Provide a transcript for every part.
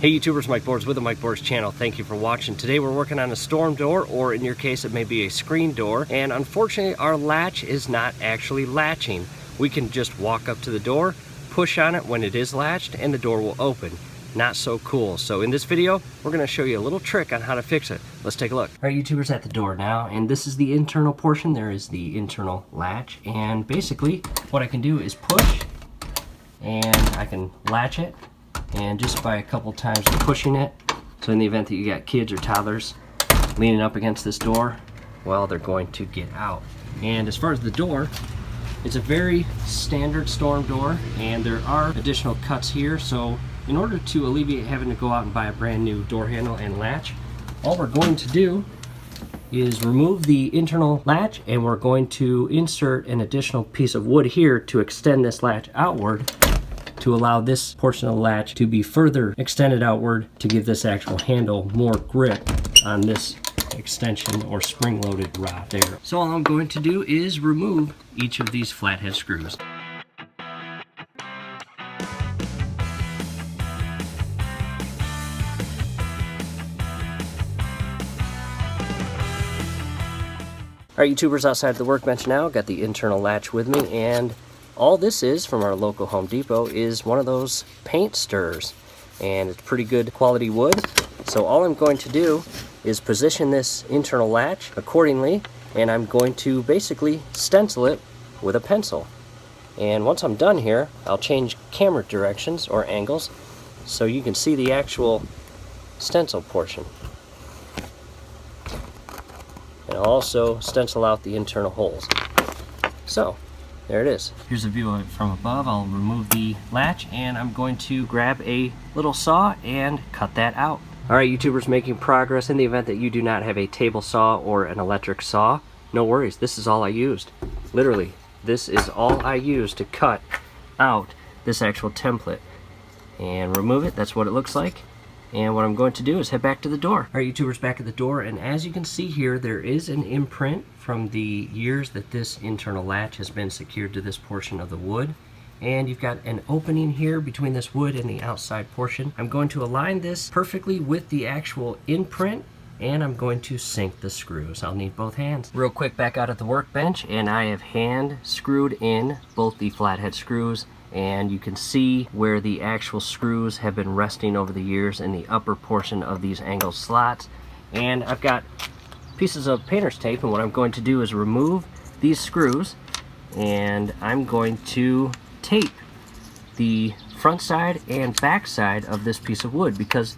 Hey YouTubers, Mike Boards with the Mike Boards channel. Thank you for watching. Today we're working on a storm door, or in your case it may be a screen door, and unfortunately our latch is not actually latching. We can just walk up to the door, push on it when it is latched, and the door will open. Not so cool. So in this video we're going to show you a little trick on how to fix it. Let's take a look. Alright YouTubers, at the door now, and this is the internal portion. There is the internal latch, and basically what I can do is push and I can latch it, and just by a couple times pushing it, so in the event that you got kids or toddlers leaning up against this door, well, they're going to get out. And as far as the door, it's a very standard storm door, and there are additional cuts here. So in order to alleviate having to go out and buy a brand new door handle and latch, all we're going to do is remove the internal latch, and we're going to insert an additional piece of wood here to extend this latch outward, to allow this portion of the latch to be further extended outward to give this actual handle more grip on this extension or spring-loaded rod there. So all I'm going to do is remove each of these flathead screws. Alright YouTubers, outside the workbench now, got the internal latch with me, and all this is from our local Home Depot is one of those paint stirrers, and it's pretty good quality wood. So all I'm going to do is position this internal latch accordingly, and I'm going to basically stencil it with a pencil. And once I'm done here, I'll change camera directions or angles so you can see the actual stencil portion. And I'll also stencil out the internal holes. So there it is. Here's a view of it from above. I'll remove the latch, and I'm going to grab a little saw and cut that out. Alright YouTubers, making progress. In the event that you do not have a table saw or an electric saw, no worries, this is all I used. Literally, this is all I used to cut out this actual template. And remove it, that's what it looks like. And what I'm going to do is head back to the door. Alright YouTubers, back at the door, and as you can see here, there is an imprint from the years that this internal latch has been secured to this portion of the wood. And you've got an opening here between this wood and the outside portion. I'm going to align this perfectly with the actual imprint, and I'm going to sink the screws. I'll need both hands. Real quick, back out at the workbench, and I have hand screwed in both the flathead screws, and you can see where the actual screws have been resting over the years in the upper portion of these angled slots. And I've got pieces of painter's tape, and what I'm going to do is remove these screws, and I'm going to tape the front side and back side of this piece of wood, because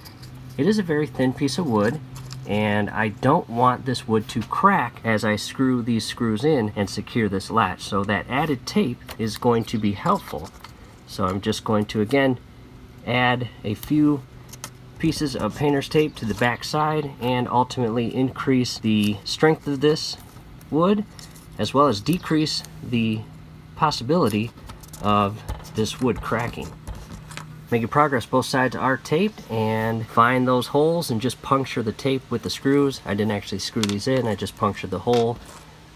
it is a very thin piece of wood, and I don't want this wood to crack as I screw these screws in and secure this latch. So that added tape is going to be helpful. So I'm just going to again add a few pieces of painter's tape to the back side, and ultimately increase the strength of this wood, as well as decrease the possibility of this wood cracking. Making progress, both sides are taped, and find those holes and just puncture the tape with the screws. I didn't actually screw these in, I just punctured the hole,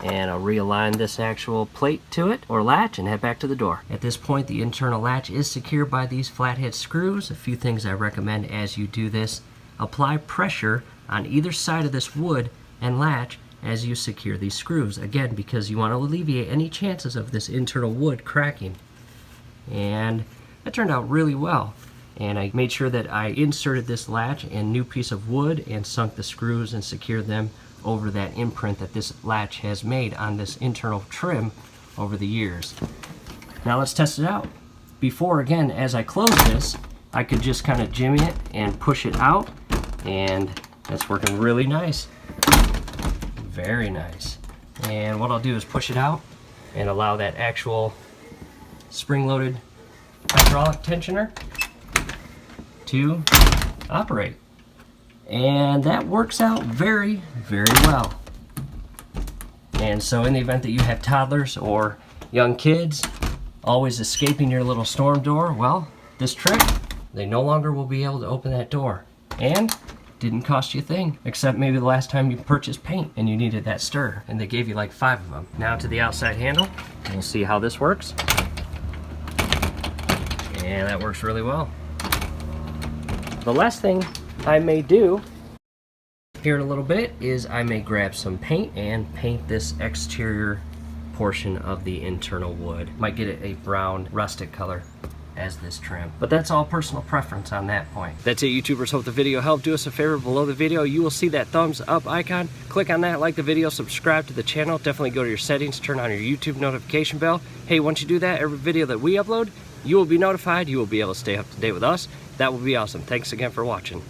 and I'll realign this actual plate to it, or latch, and head back to the door. At this point, the internal latch is secured by these flathead screws. A few things I recommend as you do this: apply pressure on either side of this wood and latch as you secure these screws, again because you want to alleviate any chances of this internal wood cracking. And that turned out really well, and I made sure that I inserted this latch and new piece of wood and sunk the screws and secured them over that imprint that this latch has made on this internal trim over the years. Now let's test it out. Before, again, as I close this, I could just kind of jimmy it and push it out, and that's working really nice. Very nice. And what I'll do is push it out and allow that actual spring-loaded hydraulic tensioner to operate. And that works out very, very well. And so in the event that you have toddlers or young kids always escaping your little storm door, well, this trick, they no longer will be able to open that door. And didn't cost you a thing, except maybe the last time you purchased paint and you needed that stir, and they gave you like 5 of them. Now to the outside handle, we'll see how this works. And that works really well. the last thing I may do here in a little bit is I may grab some paint and paint this exterior portion of the internal wood. Might get it a brown rustic color as this trim, but that's all personal preference on that point. That's it, YouTubers. Hope the video helped. Do us a favor, below the video you will see that thumbs up icon. Click on that, like the video, subscribe to the channel. Definitely go to your settings, turn on your YouTube notification bell. Hey, once you do that, every video that we upload, you will be notified. You will be able to stay up to date with us. That will be awesome. Thanks again for watching.